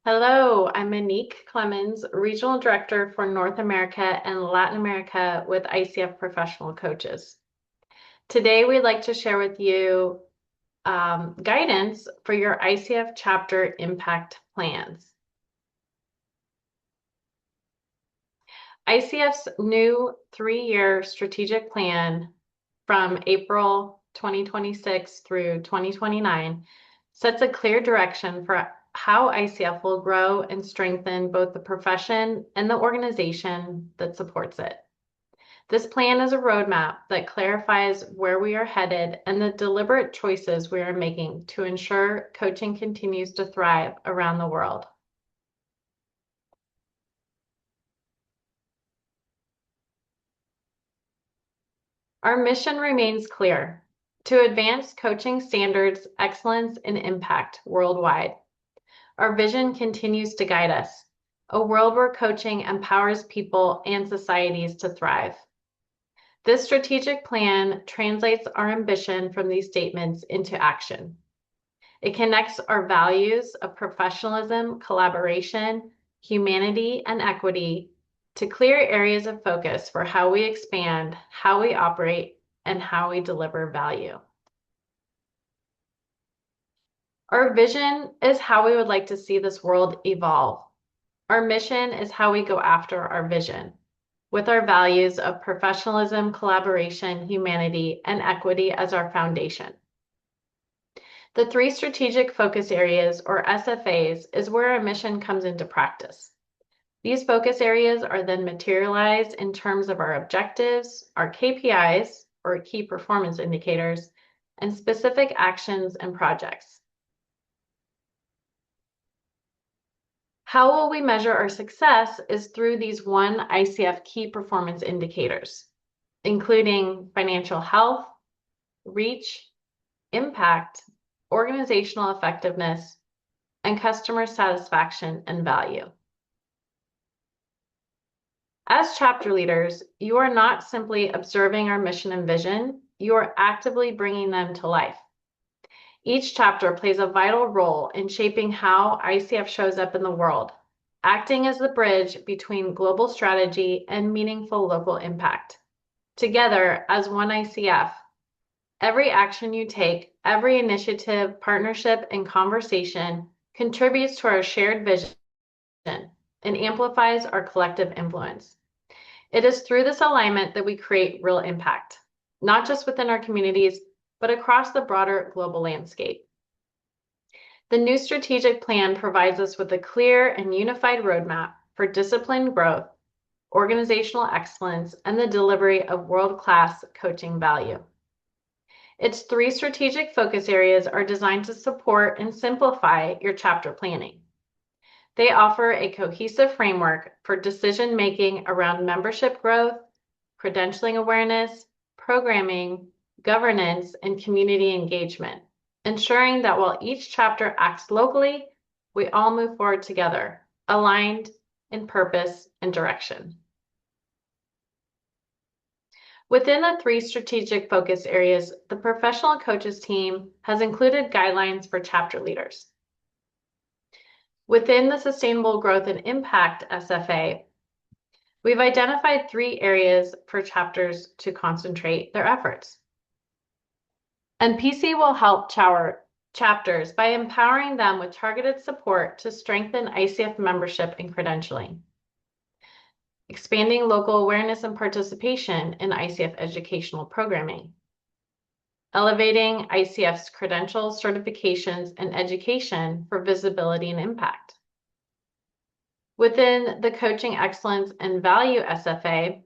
Hello, I'm Monique Clemens, Regional Director for North America and Latin America with ICF Professional Coaches. Today, we'd like to share with you guidance for your ICF Chapter Impact Plans. ICF's new 3-year strategic plan from April 2026 through 2029 sets a clear direction for how ICF will grow and strengthen both the profession and the organization that supports it. This plan is a roadmap that clarifies where we are headed and the deliberate choices we are making to ensure coaching continues to thrive around the world. Our mission remains clear: to advance coaching standards, excellence, and impact worldwide. Our vision continues to guide us: a world where coaching empowers people and societies to thrive. This strategic plan translates our ambition from these statements into action. It connects our values of professionalism, collaboration, humanity, and equity to clear areas of focus for how we expand, how we operate, and how we deliver value. Our vision is how we would like to see this world evolve. Our mission is how we go after our vision, with our values of professionalism, collaboration, humanity, and equity as our foundation. The 3 strategic focus areas, or SFAs, is where our mission comes into practice. These focus areas are then materialized in terms of our objectives, our KPIs, or key performance indicators, and specific actions and projects. How will we measure our success is through these 1 ICF key performance indicators, including financial health, reach, impact, organizational effectiveness, and customer satisfaction and value. As chapter leaders, you are not simply observing our mission and vision, you are actively bringing them to life. Each chapter plays a vital role in shaping how ICF shows up in the world, acting as the bridge between global strategy and meaningful local impact. Together, as one ICF, every action you take, every initiative, partnership, and conversation contributes to our shared vision and amplifies our collective influence. It is through this alignment that we create real impact, not just within our communities, but across the broader global landscape. The new strategic plan provides us with a clear and unified roadmap for disciplined growth, organizational excellence, and the delivery of world-class coaching value. Its 3 strategic focus areas are designed to support and simplify your chapter planning. They offer a cohesive framework for decision-making around membership growth, credentialing awareness, programming, governance, and community engagement, ensuring that while each chapter acts locally, we all move forward together, aligned in purpose and direction. Within the 3 strategic focus areas, the professional coaches team has included guidelines for chapter leaders. Within the Sustainable Growth and Impact SFA, we've identified 3 areas for chapters to concentrate their efforts. And PC will help chapters by empowering them with targeted support to strengthen ICF membership and credentialing, expanding local awareness and participation in ICF educational programming, elevating ICF's credentials, certifications, and education for visibility and impact. Within the Coaching Excellence and Value SFA,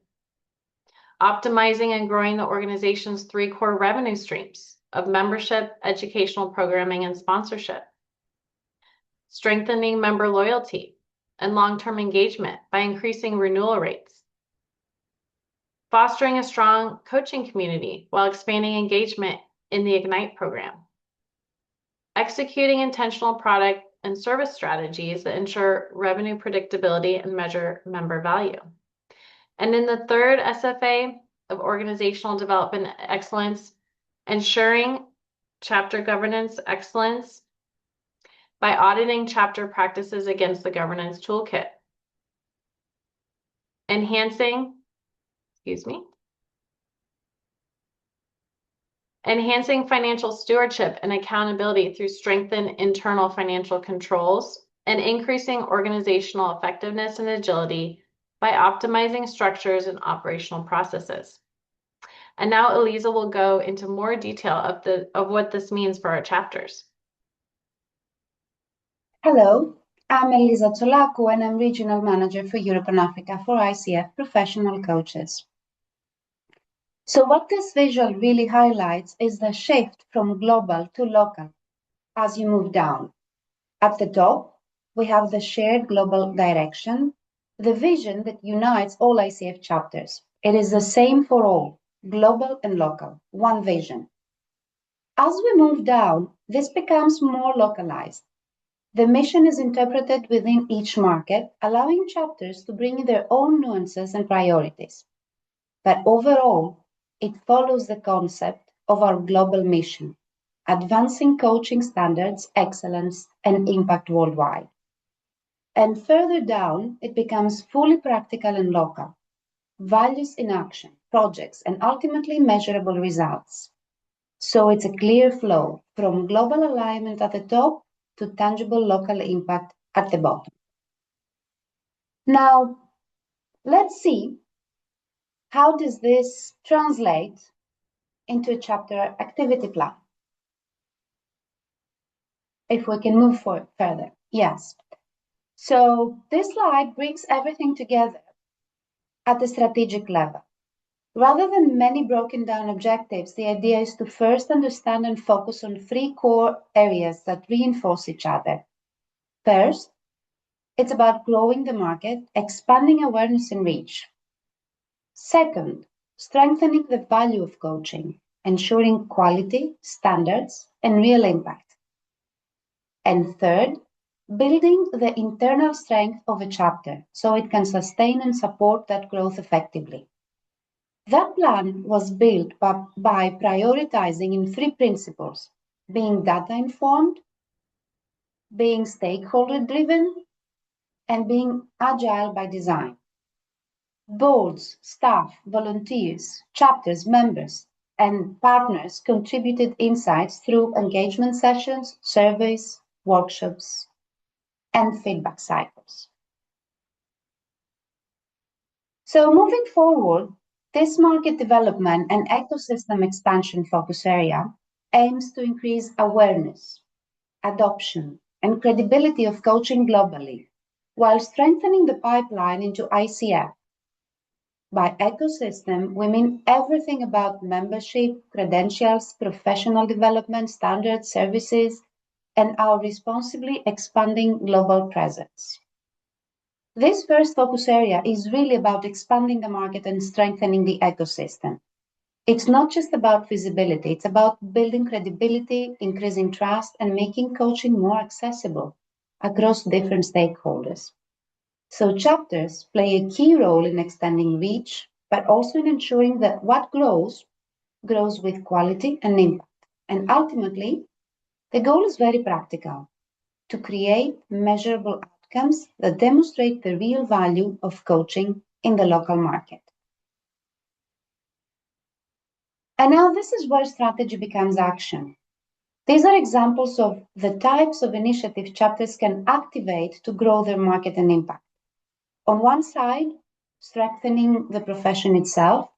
optimizing and growing the organization's 3 core revenue streams of membership, educational programming, and sponsorship, strengthening member loyalty and long-term engagement by increasing renewal rates, fostering a strong coaching community while expanding engagement in the Ignite program, executing intentional product and service strategies that ensure revenue predictability and measure member value. And in the 3rd SFA of Organizational Development Excellence, ensuring chapter governance excellence by auditing chapter practices against the governance toolkit. Enhancing financial stewardship and accountability through strengthened internal financial controls, and increasing organizational effectiveness and agility by optimizing structures and operational processes. And now Elisa will go into more detail of what this means for our chapters. Hello, I'm Elisa Tsolakou and I'm Regional Manager for Europe and Africa for ICF Professional Coaches. So what this visual really highlights is the shift from global to local as you move down. At the top, we have the shared global direction, the vision that unites all ICF chapters. It is the same for all, global and local, one vision. As we move down, this becomes more localized. The mission is interpreted within each market, allowing chapters to bring in their own nuances and priorities. But overall, it follows the concept of our global mission, advancing coaching standards, excellence, and impact worldwide. And further down, it becomes fully practical and local, values in action, projects, and ultimately measurable results. So it's a clear flow from global alignment at the top to tangible local impact at the bottom. Now, let's see how does this translate into a chapter activity plan. If we can move further, yes. So this slide brings everything together at the strategic level. Rather than many broken down objectives, the idea is to first understand and focus on 3 core areas that reinforce each other. First, it's about growing the market, expanding awareness and reach. Second, strengthening the value of coaching, ensuring quality, standards, and real impact. And third, building the internal strength of a chapter so it can sustain and support that growth effectively. That plan was built by prioritizing in 3 principles: being data-informed, being stakeholder-driven, and being agile by design. Boards, staff, volunteers, chapters, members, and partners contributed insights through engagement sessions, surveys, workshops, and feedback cycles. So moving forward, this market development and ecosystem expansion focus area aims to increase awareness, adoption, and credibility of coaching globally, while strengthening the pipeline into ICF. By ecosystem, we mean everything about membership, credentials, professional development, standards, services, and our responsibly expanding global presence. This first focus area is really about expanding the market and strengthening the ecosystem. It's not just about visibility, it's about building credibility, increasing trust, and making coaching more accessible across different stakeholders. So chapters play a key role in extending reach, but also in ensuring that what grows with quality and impact. And ultimately, the goal is very practical: to create measurable outcomes that demonstrate the real value of coaching in the local market. And now this is where strategy becomes action. These are examples of the types of initiatives chapters can activate to grow their market and impact. On one side, strengthening the profession itself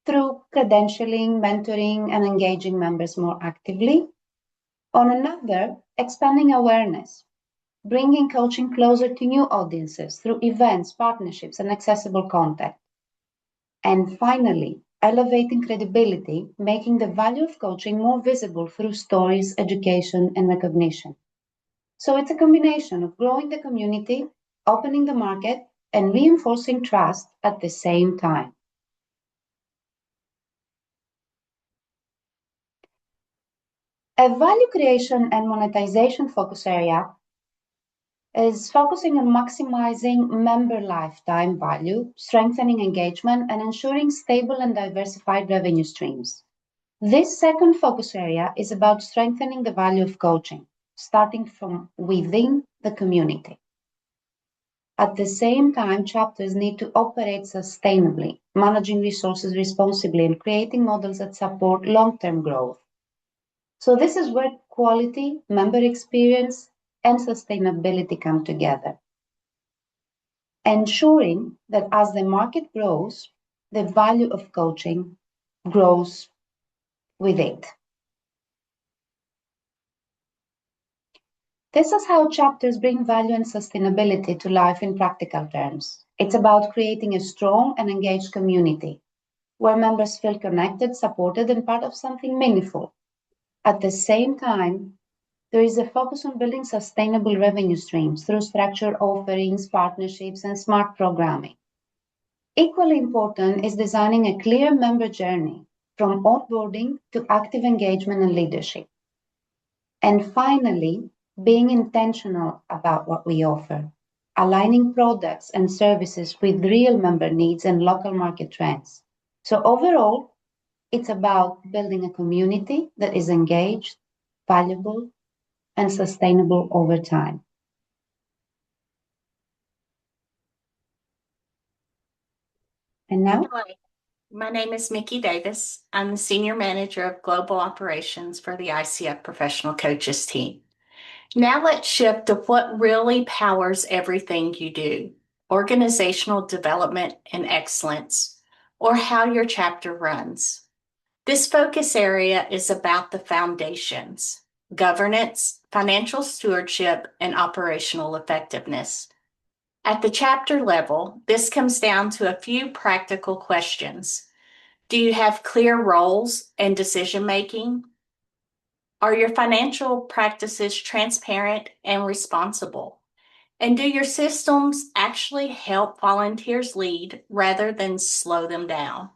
through credentialing, mentoring, and engaging members more actively. On another, expanding awareness, bringing coaching closer to new audiences through events, partnerships, and accessible content. And finally, elevating credibility, making the value of coaching more visible through stories, education, and recognition. So it's a combination of growing the community, opening the market, and reinforcing trust at the same time. A value creation and monetization focus area is focusing on maximizing member lifetime value, strengthening engagement, and ensuring stable and diversified revenue streams. This second focus area is about strengthening the value of coaching, starting from within the community. At the same time, chapters need to operate sustainably, managing resources responsibly and creating models that support long-term growth. So this is where quality, member experience, and sustainability come together, ensuring that as the market grows, the value of coaching grows with it. This is how chapters bring value and sustainability to life in practical terms. It's about creating a strong and engaged community where members feel connected, supported, and part of something meaningful. At the same time, there is a focus on building sustainable revenue streams through structured offerings, partnerships, and smart programming. Equally important is designing a clear member journey from onboarding to active engagement and leadership. And finally, being intentional about what we offer, aligning products and services with real member needs and local market trends. So overall, it's about building a community that is engaged, valuable, and sustainable over time. And now? Hello, my name is Mickey Davis. I'm the Senior Manager of Global Operations for the ICF Professional Coaches team. Now let's shift to what really powers everything you do, organizational development and excellence, or how your chapter runs. This focus area is about the foundations: governance, financial stewardship, and operational effectiveness. At the chapter level, this comes down to a few practical questions. Do you have clear roles and decision-making? Are your financial practices transparent and responsible? And do your systems actually help volunteers lead rather than slow them down?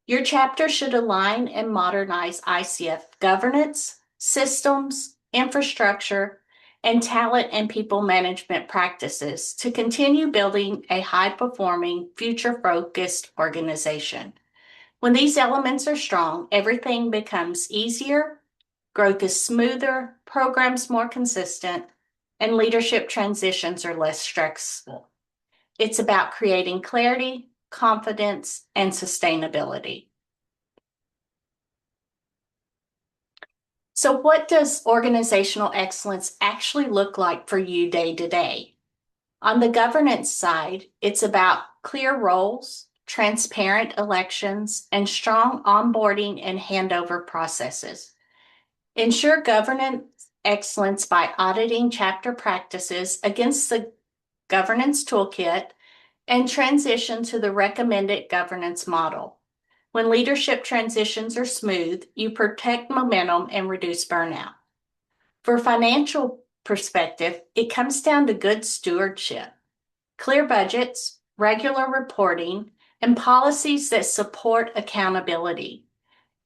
Your chapter should align and modernize ICF governance, systems, infrastructure, and talent and people management practices to continue building a high-performing, future-focused organization. When these elements are strong, everything becomes easier, growth is smoother, programs more consistent, and leadership transitions are less stressful. It's about creating clarity, confidence, and sustainability. So what does organizational excellence actually look like for you day to day? On the governance side, it's about clear roles, transparent elections, and strong onboarding and handover processes. Ensure governance excellence by auditing chapter practices against the governance toolkit and transition to the recommended governance model. When leadership transitions are smooth, you protect momentum and reduce burnout. For financial perspective, it comes down to good stewardship, clear budgets, regular reporting, and policies that support accountability.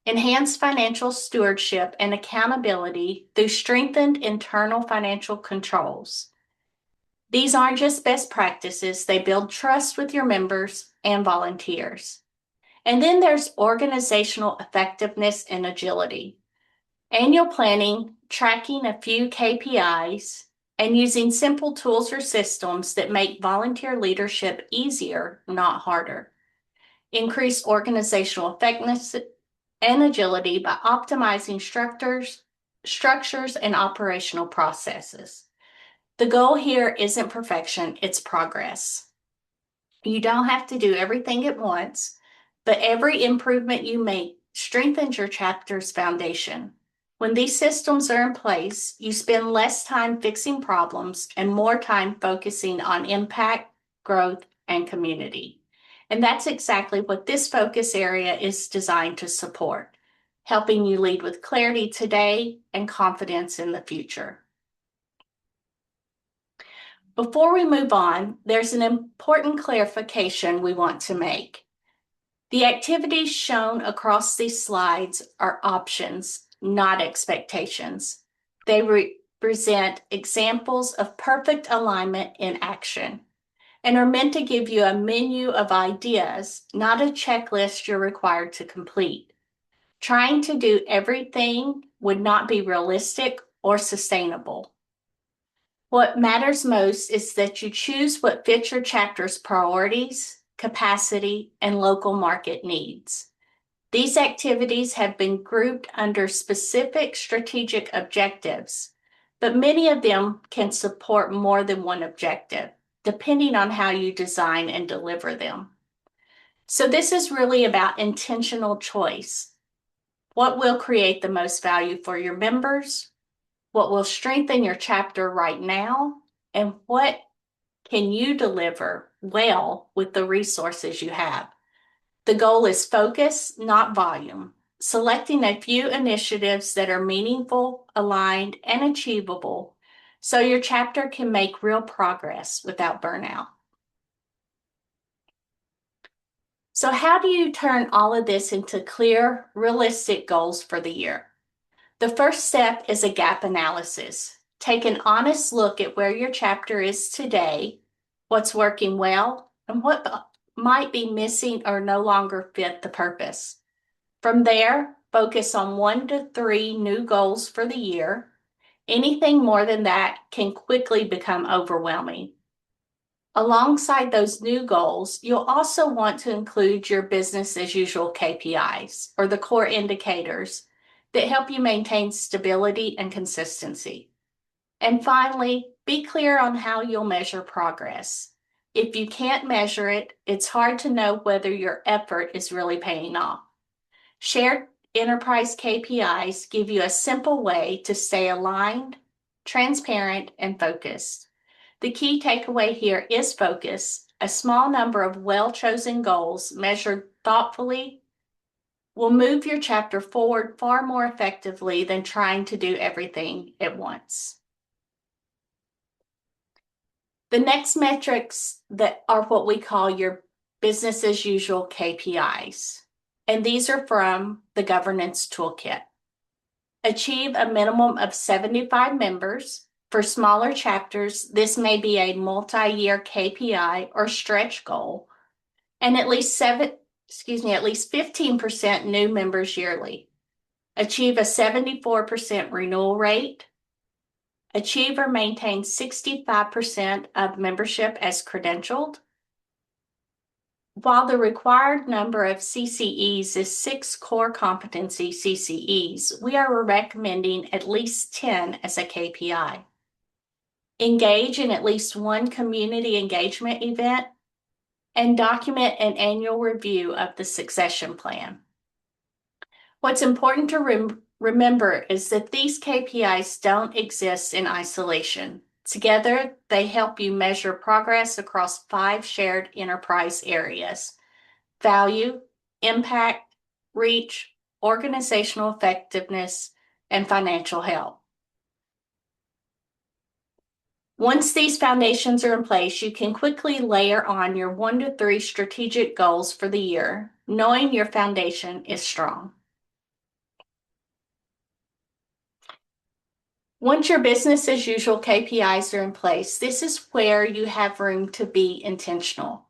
Enhance financial stewardship and accountability through strengthened internal financial controls. These aren't just best practices, they build trust with your members and volunteers. And then there's organizational effectiveness and agility. Annual planning, tracking a few KPIs, and using simple tools or systems that make volunteer leadership easier, not harder. Increase organizational effectiveness and agility by optimizing structures, and operational processes. The goal here isn't perfection, it's progress. You don't have to do everything at once, but every improvement you make strengthens your chapter's foundation. When these systems are in place, you spend less time fixing problems and more time focusing on impact, growth, and community. And that's exactly what this focus area is designed to support, helping you lead with clarity today and confidence in the future. Before we move on, there's an important clarification we want to make. The activities shown across these slides are options, not expectations. They represent examples of perfect alignment in action and are meant to give you a menu of ideas, not a checklist you're required to complete. Trying to do everything would not be realistic or sustainable. What matters most is that you choose what fits your chapter's priorities, capacity, and local market needs. These activities have been grouped under specific strategic objectives, but many of them can support more than one objective, depending on how you design and deliver them. So this is really about intentional choice. What will create the most value for your members? What will strengthen your chapter right now? And what can you deliver well with the resources you have? The goal is focus, not volume. Selecting a few initiatives that are meaningful, aligned, and achievable so your chapter can make real progress without burnout. So how do you turn all of this into clear, realistic goals for the year? The first step is a gap analysis. Take an honest look at where your chapter is today, what's working well, and what might be missing or no longer fit the purpose. From there, focus on 1 to 3 new goals for the year. Anything more than that can quickly become overwhelming. Alongside those new goals, you'll also want to include your business as usual KPIs, or the core indicators that help you maintain stability and consistency. And finally, be clear on how you'll measure progress. If you can't measure it, it's hard to know whether your effort is really paying off. Shared enterprise KPIs give you a simple way to stay aligned, transparent, and focused. The key takeaway here is focus. A small number of well-chosen goals measured thoughtfully will move your chapter forward far more effectively than trying to do everything at once. The next metrics that are what we call your business as usual KPIs, and these are from the governance toolkit. Achieve a minimum of 75 members. For smaller chapters, this may be a multi-year KPI or stretch goal, and at least 15% new members yearly. Achieve a 74% renewal rate. Achieve or maintain 65% of membership as credentialed. While the required number of CCEs is 6 core competency CCEs, we are recommending at least 10 as a KPI. Engage in at least 1 community engagement event, and document an annual review of the succession plan. What's important to remember is that these KPIs don't exist in isolation. Together, they help you measure progress across 5 shared enterprise areas: value, impact, reach, organizational effectiveness, and financial health. Once these foundations are in place, you can quickly layer on your 1 to 3 strategic goals for the year, knowing your foundation is strong. Once your business as usual KPIs are in place, this is where you have room to be intentional.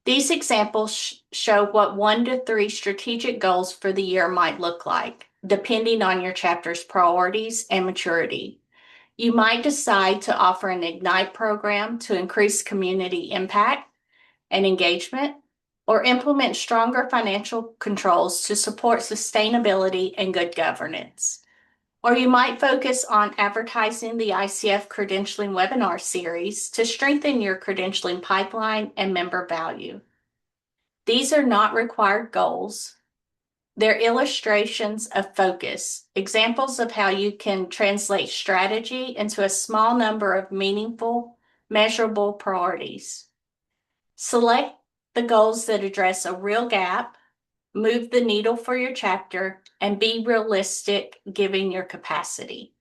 These examples show what 1 to 3 strategic goals for the year might look like, depending on your chapter's priorities and maturity. You might decide to offer an Ignite program to increase community impact and engagement, or implement stronger financial controls to support sustainability and good governance. Or you might focus on advertising the ICF Credentialing webinar series to strengthen your credentialing pipeline and member value. These are not required goals. They're illustrations of focus, examples of how you can translate strategy into a small number of meaningful, measurable priorities. Select the goals that address a real gap, move the needle for your chapter, and be realistic given your capacity.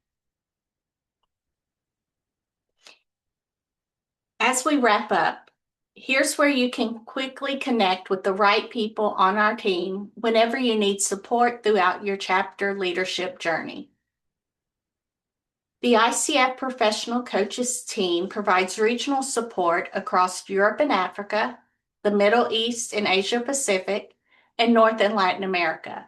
As we wrap up, here's where you can quickly connect with the right people on our team whenever you need support throughout your chapter leadership journey. The ICF Professional Coaches team provides regional support across Europe and Africa, the Middle East and Asia Pacific, and North and Latin America.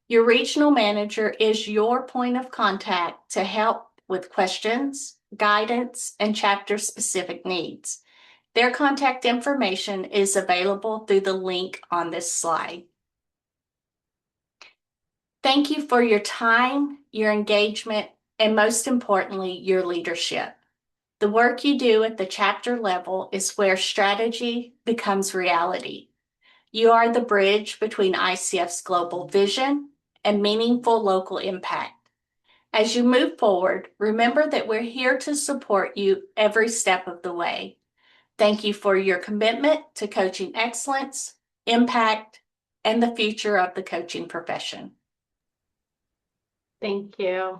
Your regional manager is your point of contact to help with questions, guidance, and chapter-specific needs. Their contact information is available through the link on this slide. Thank you for your time, your engagement, and most importantly, your leadership. The work you do at the chapter level is where strategy becomes reality. You are the bridge between ICF's global vision and meaningful local impact. As you move forward, remember that we're here to support you every step of the way. Thank you for your commitment to coaching excellence, impact, and the future of the coaching profession. Thank you.